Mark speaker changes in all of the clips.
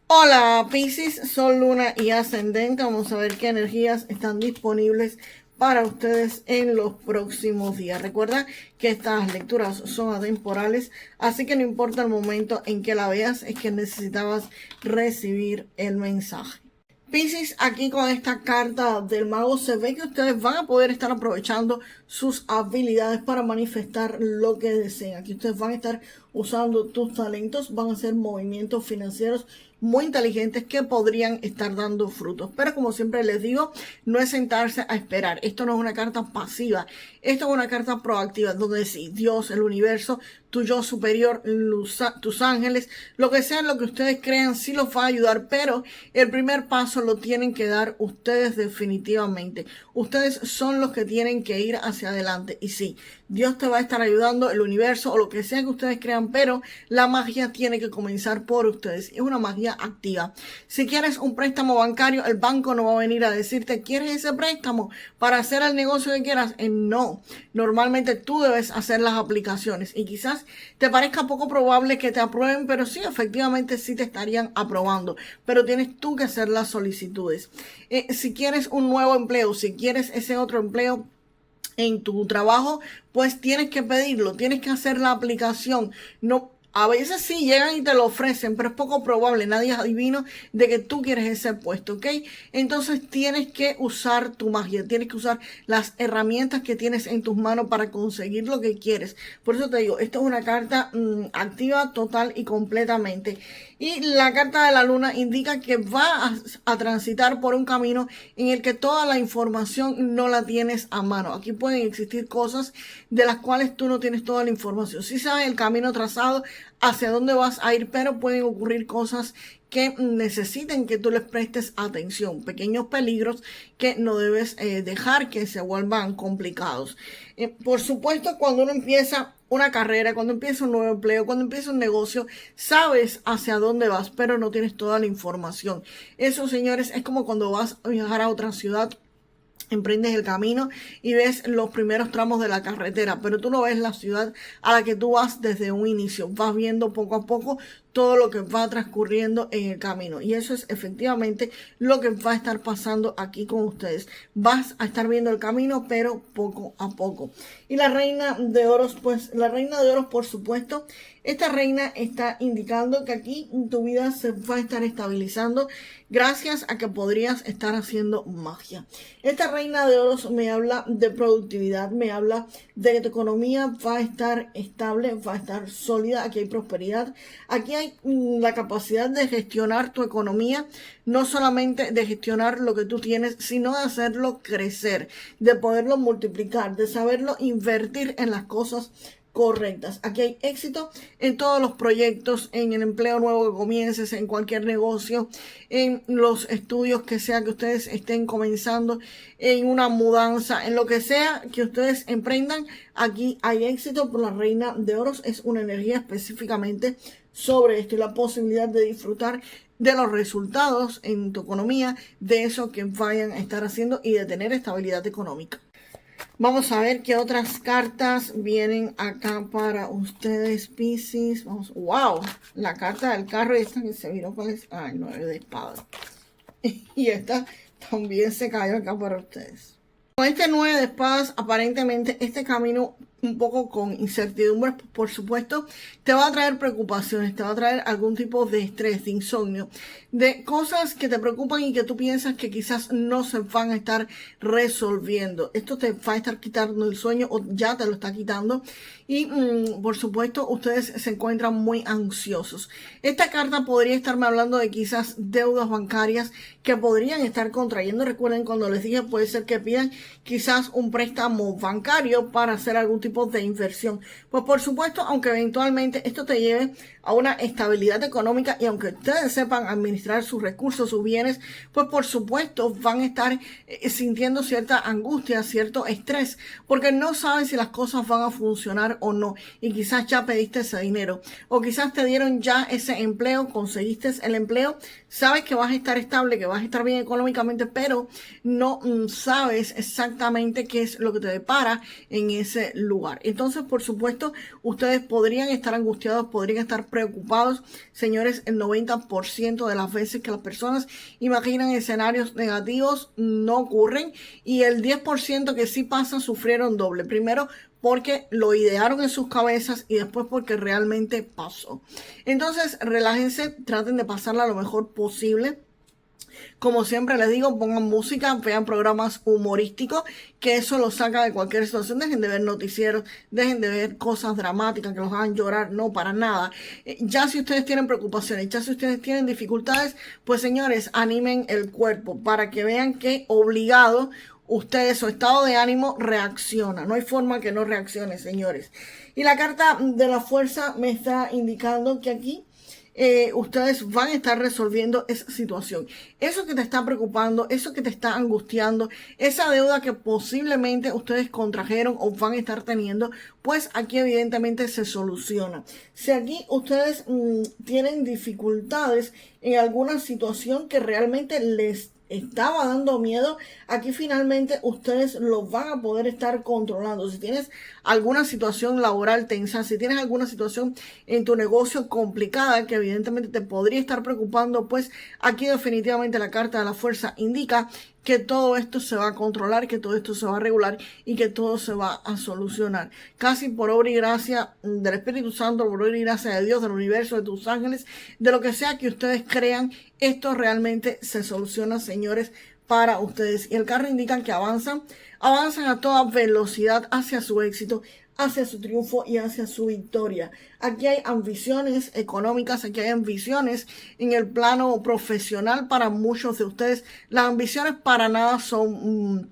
Speaker 1: Hola Piscis, Sol, Luna y Ascendente. Vamos a ver qué energías están disponibles para ustedes en los próximos días. Recuerda que estas lecturas son atemporales, así que no importa el momento en que la veas, es que necesitabas recibir el mensaje. Piscis, aquí con esta carta del mago se ve que ustedes van a poder estar aprovechando sus habilidades para manifestar lo que deseen. Aquí ustedes van a estar usando tus talentos, van a hacer movimientos financieros muy inteligentes que podrían estar dando frutos. Pero como siempre les digo, no es sentarse a esperar. Esto no es una carta pasiva, esto es una carta proactiva, donde sí, Dios, el universo, tu yo superior, tus ángeles, lo que sea, lo que ustedes crean, sí los va a ayudar, pero el primer paso lo tienen que dar ustedes definitivamente. Ustedes son los que tienen que ir hacia adelante. Y sí, Dios te va a estar ayudando, el universo o lo que sea que ustedes crean, pero la magia tiene que comenzar por ustedes. Es una magia activa. Si quieres un préstamo bancario, el banco no va a venir a decirte, ¿quieres ese préstamo para hacer el negocio que quieras? No. Normalmente tú debes hacer las aplicaciones y quizás te parezca poco probable que te aprueben, pero sí, efectivamente sí te estarían aprobando, pero tienes tú que hacer las solicitudes. Si quieres un nuevo empleo, si quieres ese otro empleo en tu trabajo, pues tienes que pedirlo, tienes que hacer la aplicación. No, a veces sí llegan y te lo ofrecen, pero es poco probable, nadie es adivino de que tú quieres ese puesto, ¿ok? Entonces tienes que usar tu magia, tienes que usar las herramientas que tienes en tus manos para conseguir lo que quieres. Por eso te digo, esta es una carta activa total y completamente. Y la carta de la luna indica que va a transitar por un camino en el que toda la información no la tienes a mano. Aquí pueden existir cosas de las cuales tú no tienes toda la información. Sí sabes el camino trazado, hacia dónde vas a ir, pero pueden ocurrir cosas que necesiten que tú les prestes atención, pequeños peligros que no debes dejar que se vuelvan complicados. Por supuesto, cuando uno empieza una carrera, cuando empieza un nuevo empleo, cuando empieza un negocio, sabes hacia dónde vas, pero no tienes toda la información. Eso, señores, es como cuando vas a viajar a otra ciudad. Emprendes el camino y ves los primeros tramos de la carretera, pero tú no ves la ciudad a la que tú vas desde un inicio. Vas viendo poco a poco todo lo que va transcurriendo en el camino. Y eso es efectivamente lo que va a estar pasando aquí con ustedes. Vas a estar viendo el camino, pero poco a poco. Y la reina de oros, pues la reina de oros, por supuesto, esta reina está indicando que aquí tu vida se va a estar estabilizando gracias a que podrías estar haciendo magia. Esta reina de oros me habla de productividad, me habla de que tu economía va a estar estable, va a estar sólida, aquí hay prosperidad, aquí hay la capacidad de gestionar tu economía, no solamente de gestionar lo que tú tienes, sino de hacerlo crecer, de poderlo multiplicar, de saberlo invertir en las cosas correctas. Aquí hay éxito en todos los proyectos, en el empleo nuevo que comiences, en cualquier negocio, en los estudios que sea que ustedes estén comenzando, en una mudanza, en lo que sea que ustedes emprendan. Aquí hay éxito por la reina de oros. Es una energía específicamente sobre esto y la posibilidad de disfrutar de los resultados en tu economía, de eso que vayan a estar haciendo y de tener estabilidad económica. Vamos a ver qué otras cartas vienen acá para ustedes, Piscis. Vamos, wow, la carta del carro y esta que se miró cuál es. Ah, el 9 de espadas. Y esta también se cayó acá para ustedes. Con este 9 de espadas, aparentemente este camino un poco con incertidumbre, por supuesto, te va a traer preocupaciones, te va a traer algún tipo de estrés, de insomnio, de cosas que te preocupan y que tú piensas que quizás no se van a estar resolviendo. Esto te va a estar quitando el sueño o ya te lo está quitando y por supuesto ustedes se encuentran muy ansiosos. Esta carta podría estarme hablando de quizás deudas bancarias que podrían estar contrayendo. Recuerden cuando les dije, puede ser que pidan quizás un préstamo bancario para hacer algún tipo de inversión. Pues por supuesto, aunque eventualmente esto te lleve a una estabilidad económica y aunque ustedes sepan administrar sus recursos, sus bienes, pues por supuesto van a estar sintiendo cierta angustia, cierto estrés, porque no saben si las cosas van a funcionar o no. Y quizás ya pediste ese dinero o quizás te dieron ya ese empleo, conseguiste el empleo, sabes que vas a estar estable, que vas a estar bien económicamente, pero no sabes exactamente qué es lo que te depara en ese lugar. Entonces, por supuesto, ustedes podrían estar angustiados, podrían estar preocupados, señores, el 90% de las veces que las personas imaginan escenarios negativos no ocurren, y el 10% que sí pasa sufrieron doble. Primero, porque lo idearon en sus cabezas, y después porque realmente pasó. Entonces, relájense, traten de pasarla lo mejor posible. Como siempre les digo, pongan música, vean programas humorísticos, que eso los saca de cualquier situación. Dejen de ver noticieros, dejen de ver cosas dramáticas que los hagan llorar, no, para nada. Ya si ustedes tienen preocupaciones, ya si ustedes tienen dificultades, pues señores, animen el cuerpo para que vean que obligado ustedes, su estado de ánimo reacciona. No hay forma que no reaccione, señores. Y la carta de la fuerza me está indicando que aquí ustedes van a estar resolviendo esa situación. Eso que te está preocupando, eso que te está angustiando, esa deuda que posiblemente ustedes contrajeron o van a estar teniendo, pues aquí evidentemente se soluciona. Si aquí ustedes tienen dificultades en alguna situación que realmente les estaba dando miedo, aquí finalmente ustedes lo van a poder estar controlando. Si tienes alguna situación laboral tensa, si tienes alguna situación en tu negocio complicada que evidentemente te podría estar preocupando, pues aquí definitivamente la carta de la fuerza indica que todo esto se va a controlar, que todo esto se va a regular y que todo se va a solucionar. Casi por obra y gracia del Espíritu Santo, por obra y gracia de Dios, del universo, de tus ángeles, de lo que sea que ustedes crean, esto realmente se soluciona, señores, para ustedes. Y el carro indica que avanzan a toda velocidad hacia su éxito, hacia su triunfo y hacia su victoria. Aquí hay ambiciones económicas, aquí hay ambiciones en el plano profesional para muchos de ustedes. Las ambiciones para nada son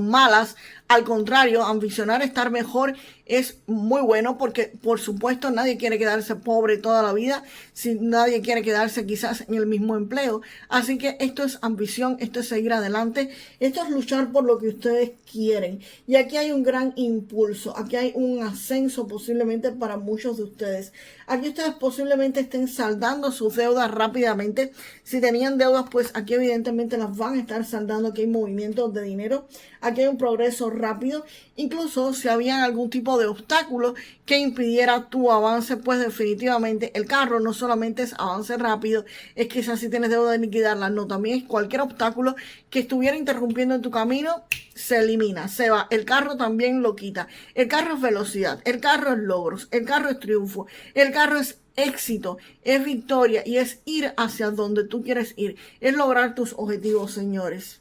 Speaker 1: malas. Al contrario, ambicionar estar mejor es muy bueno, porque por supuesto nadie quiere quedarse pobre toda la vida, si nadie quiere quedarse quizás en el mismo empleo. Así que esto es ambición, esto es seguir adelante, esto es luchar por lo que ustedes quieren. Y aquí hay un gran impulso, aquí hay un ascenso posiblemente para muchos de ustedes. Aquí ustedes posiblemente estén saldando sus deudas rápidamente. Si tenían deudas, pues aquí evidentemente las van a estar saldando. Aquí hay movimientos de dinero, aquí hay un progreso rápido. Incluso si había algún tipo de obstáculo que impidiera tu avance, pues definitivamente el carro no solamente es avance rápido, es quizás si tienes deuda de liquidarla, no, también es cualquier obstáculo que estuviera interrumpiendo en tu camino, se elimina, se va. El carro también lo quita. El carro es velocidad, el carro es logros, el carro es triunfo, el carro es éxito, es victoria y es ir hacia donde tú quieres ir, es lograr tus objetivos, señores.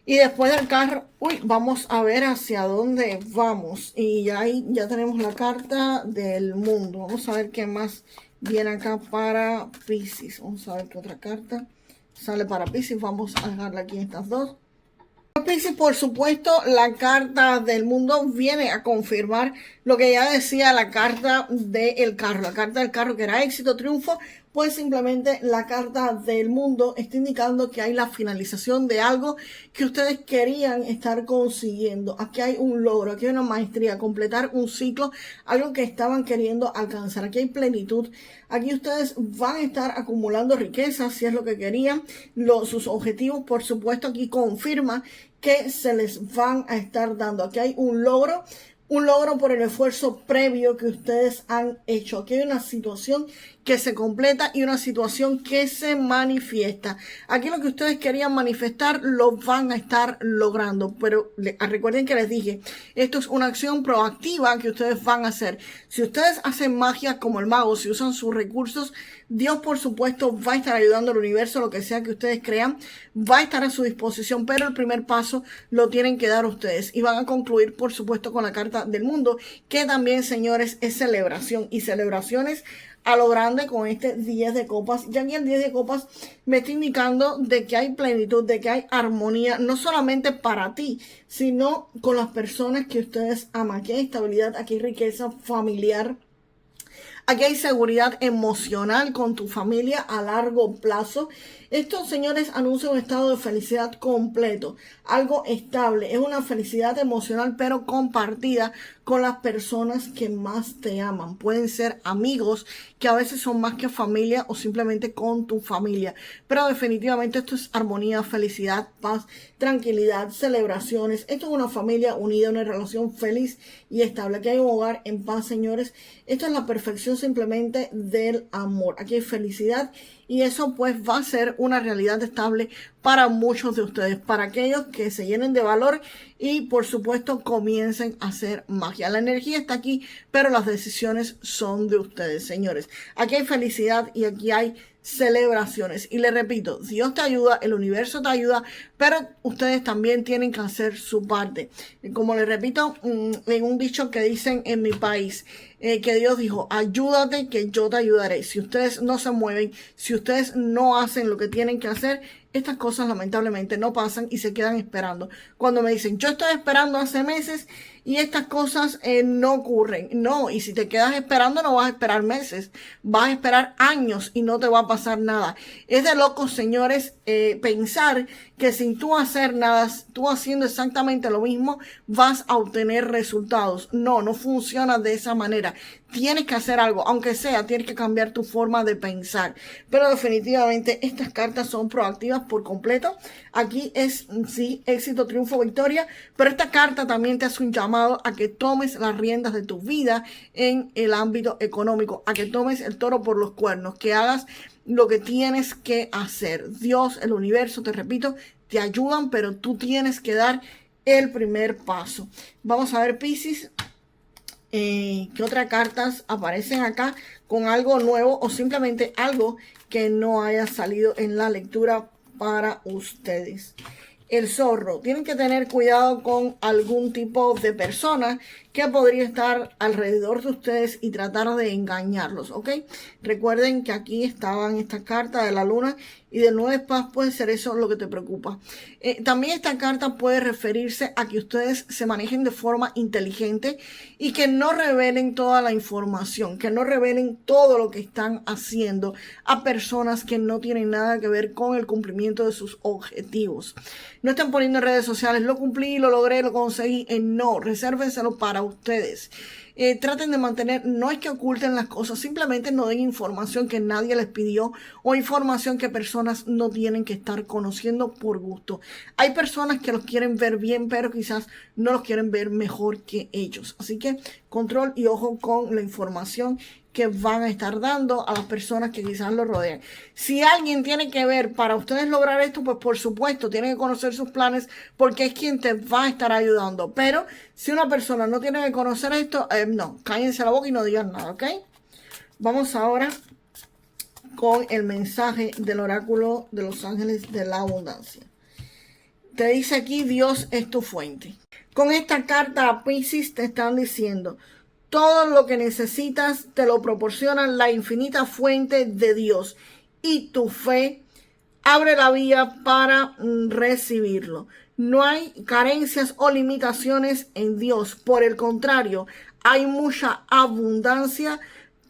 Speaker 1: Y después del carro, vamos a ver hacia dónde vamos. Y ahí ya tenemos la carta del mundo. Vamos a ver qué más viene acá para Piscis. Vamos a ver qué otra carta sale para Piscis. Vamos a dejarla aquí en estas dos. Piscis, por supuesto, la carta del mundo viene a confirmar lo que ya decía la carta del carro. La carta del carro, que era éxito, triunfo, pues simplemente la carta del mundo está indicando que hay la finalización de algo que ustedes querían estar consiguiendo. Aquí hay un logro, aquí hay una maestría, completar un ciclo, algo que estaban queriendo alcanzar. Aquí hay plenitud. Aquí ustedes van a estar acumulando riquezas, si es lo que querían. Sus objetivos, por supuesto, aquí confirma que se les van a estar dando. Aquí hay un logro por el esfuerzo previo que ustedes han hecho. Aquí hay una situación que se completa y una situación que se manifiesta. Aquí lo que ustedes querían manifestar lo van a estar logrando. Pero recuerden que les dije, esto es una acción proactiva que ustedes van a hacer. Si ustedes hacen magia como el mago, si usan sus recursos, Dios por supuesto va a estar ayudando al universo, lo que sea que ustedes crean, va a estar a su disposición, pero el primer paso lo tienen que dar ustedes. Y van a concluir por supuesto con la carta del mundo, que también, señores, es celebración, y celebraciones a lo grande con este 10 de copas. Ya aquí el 10 de copas me está indicando de que hay plenitud, de que hay armonía, no solamente para ti, sino con las personas que ustedes aman. Aquí hay estabilidad, aquí hay riqueza familiar. Aquí hay seguridad emocional con tu familia a largo plazo. Esto, señores, anuncia un estado de felicidad completo, algo estable. Es una felicidad emocional, pero compartida con las personas que más te aman. Pueden ser amigos, que a veces son más que familia, o simplemente con tu familia. Pero definitivamente esto es armonía, felicidad, paz, tranquilidad, celebraciones. Esto es una familia unida, una relación feliz y estable. Aquí hay un hogar en paz, señores. Esto es la perfección manifestación simplemente del amor. Aquí hay felicidad y eso pues va a ser una realidad estable para muchos de ustedes, para aquellos que se llenen de valor y por supuesto comiencen a hacer magia. La energía está aquí, pero las decisiones son de ustedes, señores. Aquí hay felicidad y aquí hay celebraciones. Y les repito, Dios te ayuda, el universo te ayuda, pero ustedes también tienen que hacer su parte. Como les repito, en un dicho que dicen en mi país, que Dios dijo, ayúdate que yo te ayudaré. Si ustedes no se mueven, si ustedes no hacen lo que tienen que hacer, estas cosas lamentablemente no pasan y se quedan esperando. Cuando me dicen, yo estoy esperando hace meses y estas cosas no ocurren. No, y si te quedas esperando no vas a esperar meses, vas a esperar años y no te va a pasar nada. Es de locos, señores, pensar que sin tú hacer nada, tú haciendo exactamente lo mismo, vas a obtener resultados. No, no funciona de esa manera. Tienes que hacer algo, aunque sea, tienes que cambiar tu forma de pensar. Pero definitivamente estas cartas son proactivas por completo. Aquí es, sí, éxito, triunfo, victoria. Pero esta carta también te hace un llamado a que tomes las riendas de tu vida en el ámbito económico, a que tomes el toro por los cuernos, que hagas lo que tienes que hacer. Dios, el universo, te repito, te ayudan, pero tú tienes que dar el primer paso. Vamos a ver, Piscis. ¿Qué otras cartas aparecen acá con algo nuevo o simplemente algo que no haya salido en la lectura para ustedes? El zorro. Tienen que tener cuidado con algún tipo de persona que podría estar alrededor de ustedes y tratar de engañarlos, ¿ok? Recuerden que aquí estaban estas cartas de la luna y del 9 de paz. Puede ser eso lo que te preocupa. También esta carta puede referirse a que ustedes se manejen de forma inteligente y que no revelen toda la información, que no revelen todo lo que están haciendo a personas que no tienen nada que ver con el cumplimiento de sus objetivos. No estén poniendo en redes sociales, lo cumplí, lo logré, lo conseguí. No, resérvenselo para ustedes. Traten de mantener, no es que oculten las cosas, simplemente no den información que nadie les pidió o información que personas no tienen que estar conociendo por gusto. Hay personas que los quieren ver bien, pero quizás no los quieren ver mejor que ellos. Así que control y ojo con la información que van a estar dando a las personas que quizás los rodean. Si alguien tiene que ver para ustedes lograr esto, pues por supuesto, tienen que conocer sus planes porque es quien te va a estar ayudando. Pero si una persona no tiene que conocer esto, no, cállense la boca y no digan nada, ¿ok? Vamos ahora con el mensaje del oráculo de los ángeles de la abundancia. Te dice aquí, Dios es tu fuente. Con esta carta a Piscis te están diciendo, todo lo que necesitas te lo proporciona la infinita fuente de Dios y tu fe abre la vía para recibirlo. No hay carencias o limitaciones en Dios. Por el contrario, hay mucha abundancia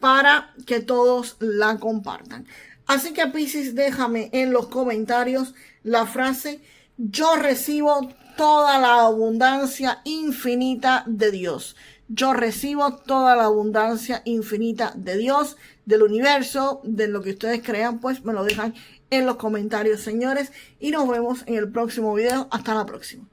Speaker 1: para que todos la compartan. Así que, Piscis, déjame en los comentarios la frase, yo recibo toda la abundancia infinita de Dios. Yo recibo toda la abundancia infinita de Dios, del universo, de lo que ustedes crean, pues me lo dejan en los comentarios, señores. Y nos vemos en el próximo video. Hasta la próxima.